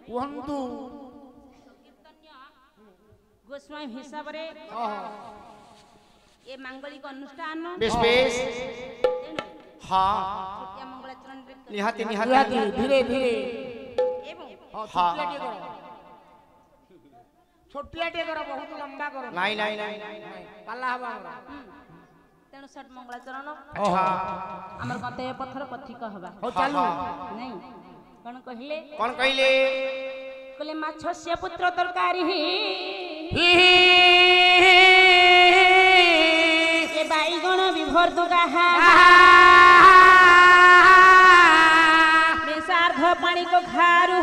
କୁହନ୍ତୁ ଗୋସ୍ୱାମୀ ହିସାବରେ ଏ ମାଙ୍ଗଳିକ ଅନୁଷ୍ଠାନ ବେଶ ବେଶ ହଁ ଛୋଟିଆ ମଙ୍ଗଳାଚରଣରେ ନିହାତି ନିହାତି ନିହାତି ଧୀରେ ଧୀରେ ଏବଂ ଛୋଟିଆ ଟିକେ କର ବହୁତ ଲମ୍ବା କର ନାଇଁ ନାଇଁ ନାଇଁ ପାଲା ହବ ଆମର ତେଣୁ ଷଟ ମଙ୍ଗଳାଚରଣ ଆଚ୍ଛା ଆମର କର୍ତ୍ତବ୍ୟ ପଥର ପଥିକ ହବା ହଉ ଚାଲୁ ନାଇଁ କଣ କହିଲେ କଣ କହିଲେ କହିଲେ ମାଛ ସେ ପୁତ୍ର ତରକାରୀ ଏ ବାଇଗଣ ବିଭର୍ଦୁ ଗାହା ବେସାର୍ଧ ପାଣି को ଖାରୁ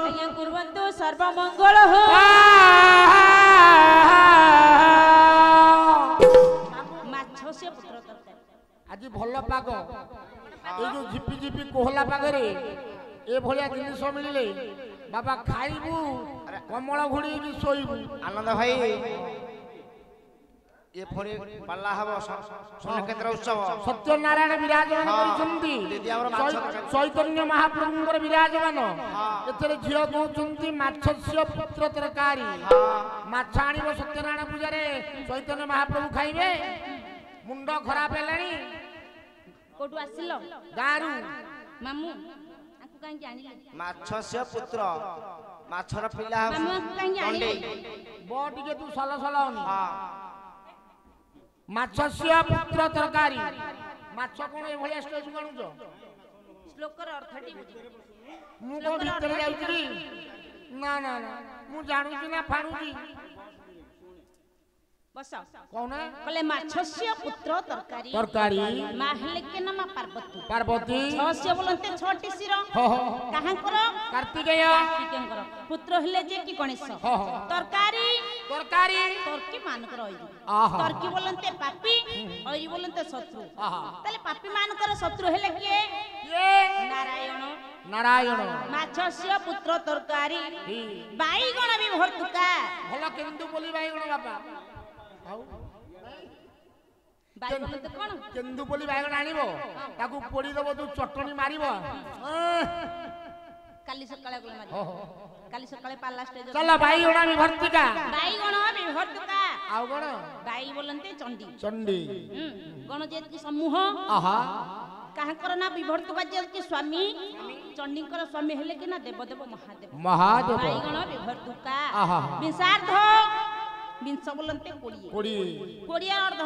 ଆଜ୍ଞା କୁର୍ବନ୍ତୁ ସର୍ବମଙ୍ଗଳ ହୋ ମାଛ ସେ ପୁତ୍ର ତରକାରୀ ଆଜି ଭଲ ପାଗ ଏଇ ଯୋଉ ଝିପି ଝିପି କୋହଲା ପାଗରେ ଏ ଭଳିଆ ଜିନିଷ ମିଳିଲେ ବାବା ଖାଇବୁ କମଳ ଘୋଡେଇକି ଶୋଇବୁ ଆନନ୍ଦ ଭାଇ ଏ ଫରେ ପାଲା ହବ ଶ୍ରୀକ୍ଷେତ୍ର ଉତ୍ସବ ସତ୍ୟନାରାୟଣ ବିରାଜମାନ କରିଛନ୍ତି ଚୈତନ୍ୟ ମହାପ୍ରଭୁଙ୍କର ବିରାଜମାନ ଏଥିରେ ଝିଅ କହୁଛନ୍ତି ମାଛସ୍ୟ ପୁତ୍ର ତରକାରୀ ମାଛ ଆଣିବ ସତ୍ୟନାରାୟଣ ପୂଜାରେ ଚୈତନ୍ୟ ମହାପ୍ରଭୁ ଖାଇବେ ମୁଣ୍ଡ ଖରାପ ହେଲାଣି କୋଉଠୁ ଆସିଲ ଗାଁରୁ ମାମୁଁ ଆଙ୍କୁ କାହିଁକି ଆଣିଲେ ମାଛସ୍ୟ ପୁତ୍ର ମାଛର ପିଲା ହବ ମାମୁଁ ଆଙ୍କୁ କାହିଁକି ଆଣିଲେ ବ ଟିକେ ତୁ ସଲ ସଲ ହନି ହଁ ମାଛସ୍ୟ ପୁତ୍ର ତରକାରୀ ମାଛ କଣ ଏଭଳିଆ ଷ୍ଟେଜକୁ ଆଣୁଛ ଶ୍ଲୋକର ଅର୍ଥଟି ବୁଝ ମୁଁ କଣ ଭିତରେ ଯାଉଛି ନା ନା ନା ମୁଁ ଜାଣୁଛି ନା ଫାଣୁଛି ବସ କହୁନା କହିଲେ ମାଛସ୍ୟ ପୁତ୍ର ତରକାରୀ ତରକାରୀ ମା ହେଲେ କେ ନା ମା ପାର୍ବତୀ ପାର୍ବତୀ ଛଅସ୍ୟ ବୋଲନ୍ତେ ଛଅଟି ଶିର କାହାଙ୍କର କାର୍ତ୍ତିକେୟ କାର୍ତ୍ତିକେୟଙ୍କର ପୁତ୍ର ହେଲେ ଯେ କି ଗଣେଶ ତରକାରୀ ତରକାରୀ ତର୍କି ମାନଙ୍କର ଐରି ଆହା ତର୍କି ବୋଲନ୍ତେ ପାପୀ ଐରି ବୋଲନ୍ତେ ଶତ୍ରୁ ତାହେଲେ ପାପୀ ମାନଙ୍କର ଶତ୍ରୁ ହେଲେ କିଏ ନାରାୟଣ ନାରାୟଣ ମାଛସ୍ୟ ପୁତ୍ର ତରକାରୀ ବାଇଗଣ ବି ଭର୍ତ୍ତୁକା ଭଲ କେନ୍ଦୁ ବୋଲି ବାଇଗଣ ବାପା ଆଉ ବାଇଗଣ ତ କଣ କେନ୍ଦୁ ବୋଲି ବାଇଗଣ ଆଣିବ ତାକୁ ପୋଡ଼ି ଦବ ତୁ ଚଟଣି ମାରିବ କାଲି ସକାଳେ ଗଲେ ମାରିବ କାଲି ସକାଳେ ପାଲା ଷ୍ଟେଜ ଚାଲ ବାଇଗଣ ବି ଭର୍ତ୍ତିକା ବାଇଗଣ ବି ଭର୍ତ୍ତୁକା ଆଉ କଣ ବାଇ ବୋଲନ୍ତେ ଚଣ୍ଡୀ ଚଣ୍ଡୀ ଗଣ ଯେତିକି ସମୂହ ଆହା କାହାଙ୍କର ନା ବିଭର୍ତ୍ତୁକା ଯେତିକି ସ୍ୱାମୀ ଚଣ୍ଡୀଙ୍କର ସ୍ୱାମୀ ହେଲେ କି ନା ଦେବଦେବ ମହାଦେବ ମହାଦେବ ବାଇଗଣ ବିଭର୍ତ୍ତୁକା ଆହା ବିଂଶାର୍ଦ୍ଧ ବିଂଶ ବୋଲନ୍ତେ 20 20 ଅର୍ଧ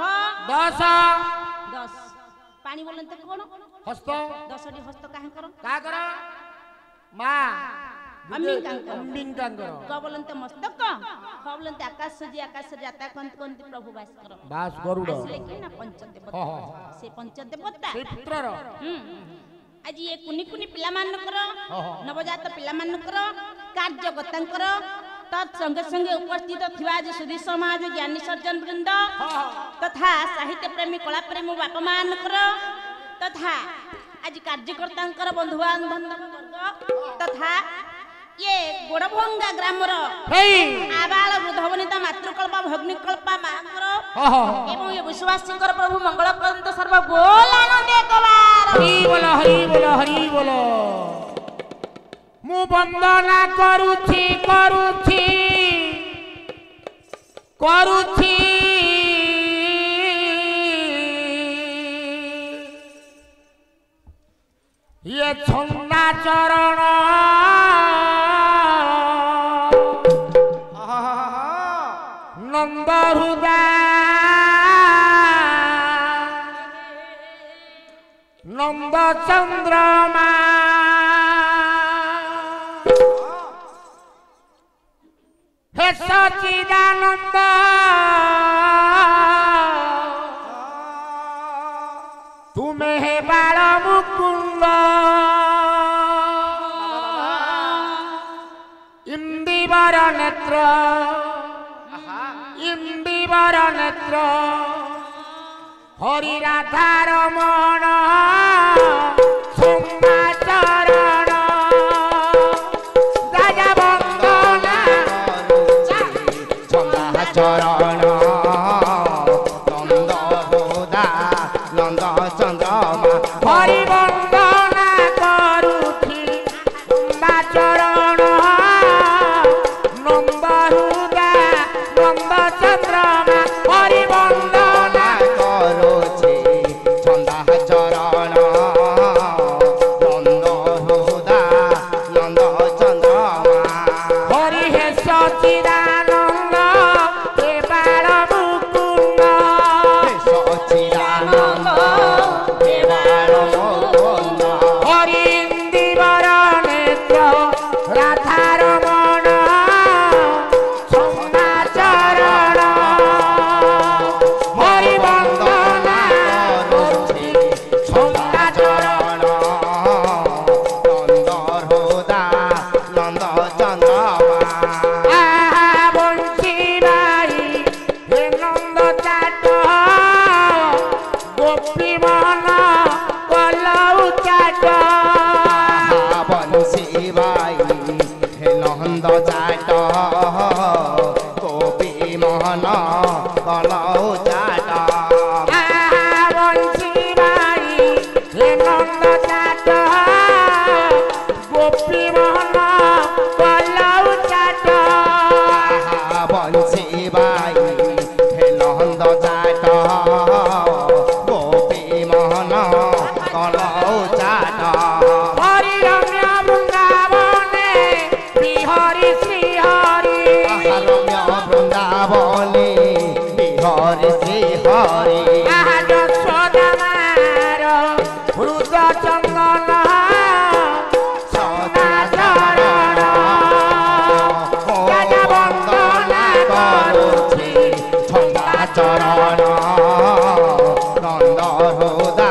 10 ପାଣି ବୋଲନ୍ତେ କଣ ହସ୍ତ 10ଟି ହସ୍ତ କାହାଙ୍କର କାକର ମା ଅମ୍ବିକାଙ୍କର କ ବୋଲନ୍ତେ ମସ୍ତକ ଖ ବୋଲନ୍ତେ ଆକାଶ ଯେ ଆକାଶ ଯାତା କନ୍ତି ପ୍ରଭୁ ଭାସ୍କର ବାସ ଗରୁଡ଼ ଆସିଲେ କି ନା ପଞ୍ଚଦେବତା ସେ ପଞ୍ଚଦେବତା ସେ ପୁତ୍ରର ଆଜି ଏ କୁନି କୁନି ପିଲାମାନଙ୍କର ନବଜାତ ପିଲାମାନଙ୍କର କାର୍ଯ୍ୟକର୍ତ୍ତାଙ୍କର ତତ୍ ସଙ୍ଗେ ସଙ୍ଗେ ଉପସ୍ଥିତ ଥିବା ଆଜି ସୁଧୀ ସମାଜ ଜ୍ଞାନୀ ସଜ୍ଜନ ବୃନ୍ଦ ତଥା ସାହିତ୍ୟ ପ୍ରେମୀ କଳା ପ୍ରେମୀ ବାପା ମାନଙ୍କର ତଥା ଆଜି କାର୍ଯ୍ୟକର୍ତ୍ତାଙ୍କର ବନ୍ଧୁ ବାନ୍ଧବ ବର୍ଗ ତଥା ये गोड़भंगा ग्रामर आबाल वृद्धवनिता मातृकल्पा भग्निकल्पा मांकर एवं ये विश्वासीकर प्रभु मंगल करंत सर्व बोलानंद एकबार हरि बोलो हरि बोलो हरि बोलो मु वंदना करूछि करूछि करूछि ये छंदा चरण नंद हृदय नंद चंद्रमा हे सचिदानंद तुम्हें हे बाल मुकुंद इंदिवर नेत्र इंदिवर नेत्र हरि राधा रमण सोमाचरण राजा वंदना चरण नंद हृदय नंद चंद्रमा हरि वंदना करूछि ନନ୍ଦ ଚାଟ ଗୋପୀ ମୋହନ କଲଉ ଚାଟ ବଂଶୀ ବାଇ ହେ ନନ୍ଦ ଚାଟ ଗୋପୀ ମୋହନ କଲଉ ଚାଟ ବଂଶୀ ବାଇ ହେ ନନ୍ଦ ଚାଟ ଗୋପୀ ମୋହନ କଲଉ ଚାଟ ହରି ରମ୍ୟ ବୃନ୍ଦାବନେ ବିହରି ଶ୍ରୀ ହରି ରମ୍ୟ ବୃନ୍ଦାବନେ ବିହରି ଶ୍ରୀ ହରି ଯଶୋଦା ମାର ହୃଦ ଚନ୍ଦନ ସଦା ଚରଣ ରାଜା ବନ୍ଦନା କରୁଛି ଛନ୍ଦା ଚରଣ ନନ୍ଦ ହୃଦା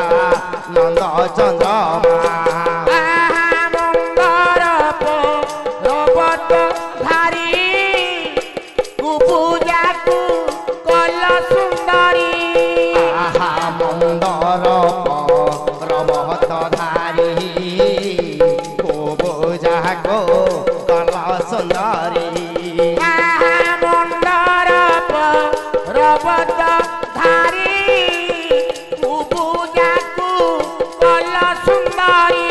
ନନ୍ଦ ଚନ୍ଦ୍ରମା ମନ୍ଦର ପର୍ବତ ଧାରି କୁପୂଜାକୁ କଲ ସୁନ୍ଦରୀ ଆହା ମନ୍ଦର ପର୍ବତ ଧାରି ପୂଜାକୁ କଲ ସୁନ୍ଦରୀ ମନ୍ଦର ପର୍ବତ ଧାରି କୁପୂଜାକୁ କଲ ସୁନ୍ଦରୀ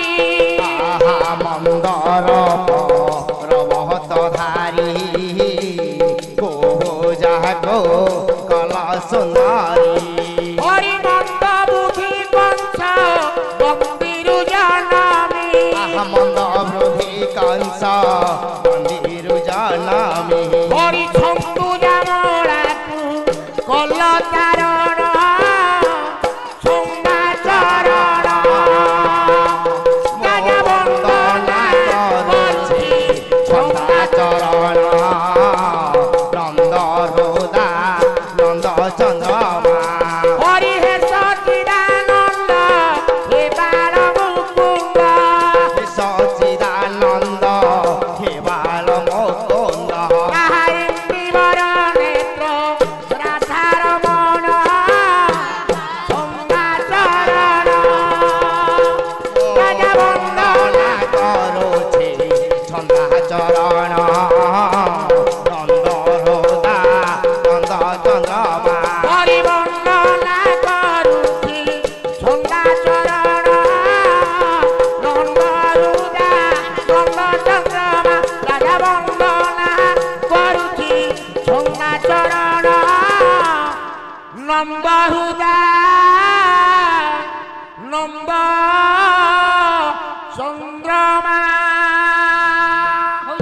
ଆହା ମନ୍ଦର ପର୍ବତ ଧାରି ପୂଜାକୁ କଲ ସୁନ୍ଦରୀ হরিনন্দ বুদ্ধি কংস বন্দিরু জানামি মন্দ বৃদ্ধি কংস মন্দিরু জানামি হরি ছন্দু জামলাকু কল চারণ সঙ্গা চরণ রাজা বন্দনা করছি ছন্দা চরণ নন্দ হৃদা নন্দ চন্দ্রমা হরি হে সচিদানন্দ হে বাল মুকুন্দ সচিদানন্দ হে বাল মুকুন্দ কাহিনীবর নেত্র রাধারমণ সঙ্গা চরণ রাজা বন্দনা করুছি ছন্দা চরণ নন্দ হৃদা নন্দ চন্দ্রমা হরি বন্দনা করুছি সঙ্গা চরণ নন্দ হৃদা নন্দ চন্দ্রমা রাজা বন্দনা করুছি সঙ্গা চরণ নন্দ হৃদা নন্দ চন্দ্রমা